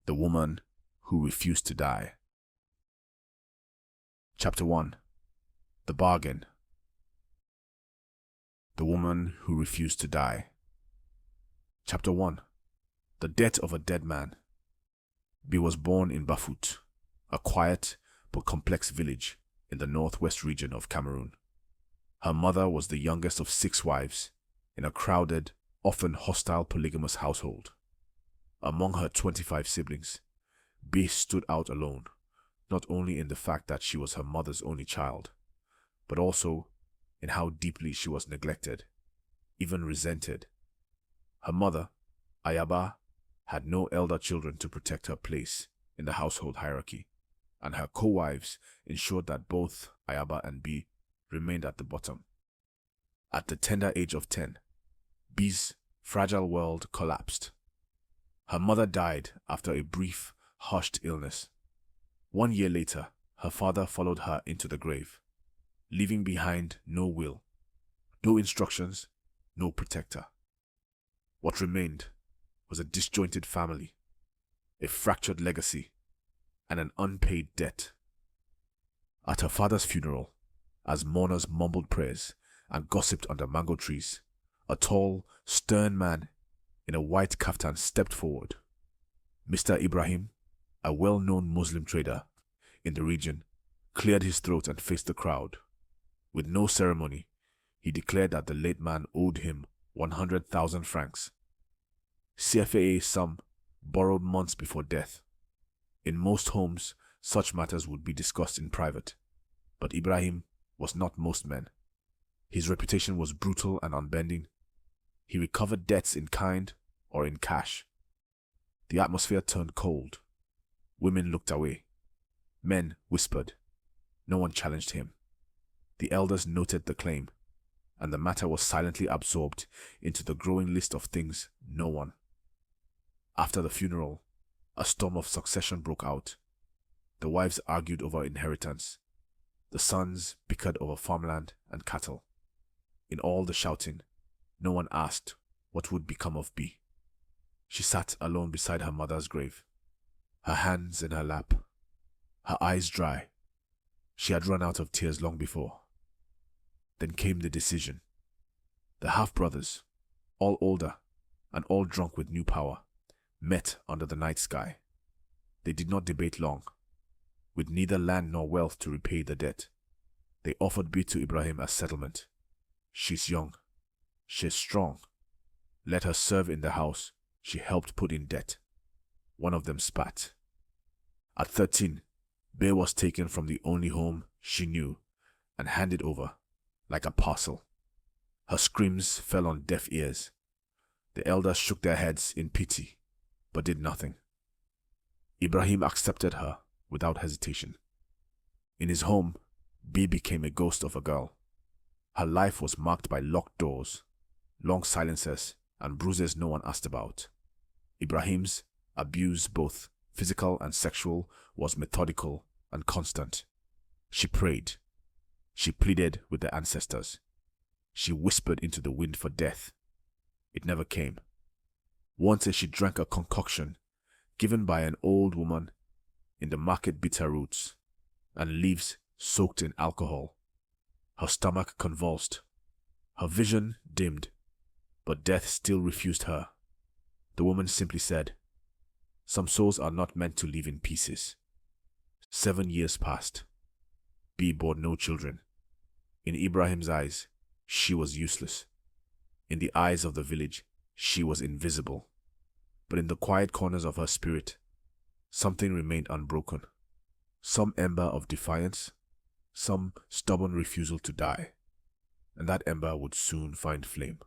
The woman who refused to die. Chapter 1. The bargain. The woman who refused to die. Chapter 1. The death of a dead man. B was born in Bafut, a quiet but complex village in the northwest region of Cameroon. Her mother was the youngest of 6 wives in a crowded, often hostile polygamous household. Among her 25 siblings, B stood out alone, not only in the fact that she was her mother's only child, but also in how deeply she was neglected, even resented. Her mother, Ayaba, had no elder children to protect her place in the household hierarchy, and her co-wives ensured that both Ayaba and B remained at the bottom. At the tender age of 10, B's fragile world collapsed. Her mother died after a brief, hushed illness. 1 year later, her father followed her into the grave, leaving behind no will, no instructions, no protector. What remained was a disjointed family, a fractured legacy, and an unpaid debt. At her father's funeral, as mourners mumbled prayers and gossiped under mango trees, a tall, stern man in a white kaftan stepped forward. Mr. Ibrahim, a well-known Muslim trader in the region, cleared his throat and faced the crowd. With no ceremony, he declared that the late man owed him 100,000 francs, CFA sum borrowed months before death. In most homes, such matters would be discussed in private, but Ibrahim was not most men. His reputation was brutal and unbending. He recovered debts in kind or in cash. The atmosphere turned cold. Women looked away. Men whispered. No one challenged him. The elders noted the claim, and the matter was silently absorbed into the growing list of things no one. After the funeral, a storm of succession broke out. The wives argued over inheritance. The sons bickered over farmland and cattle. In all the shouting, no one asked what would become of B. She sat alone beside her mother's grave, her hands in her lap, her eyes dry. She had run out of tears long before. Then came the decision. The half-brothers, all older and all drunk with new power, met under the night sky. They did not debate long. With neither land nor wealth to repay the debt, they offered B to Ibrahim as settlement. She's young. She's strong. Let her serve in the house she helped put in debt. One of them spat. At 13, B was taken from the only home she knew and handed over like a parcel. Her screams fell on deaf ears. The elders shook their heads in pity, but did nothing. Ibrahim accepted her without hesitation. In his home, B became a ghost of a girl. Her life was marked by locked doors, long silences, and bruises no one asked about. Ibrahim's abuse, both physical and sexual, was methodical and constant. She prayed. She pleaded with the ancestors. She whispered into the wind for death. It never came. Once she drank a concoction given by an old woman in the market bitter roots and leaves soaked in alcohol. Her stomach convulsed. Her vision dimmed, but death still refused her. The woman simply said, "Some souls are not meant to live in pieces." 7 years passed. B bore no children. In Ibrahim's eyes, she was useless. In the eyes of the village, she was invisible. But in the quiet corners of her spirit, something remained unbroken. Some ember of defiance, some stubborn refusal to die. And that ember would soon find flame.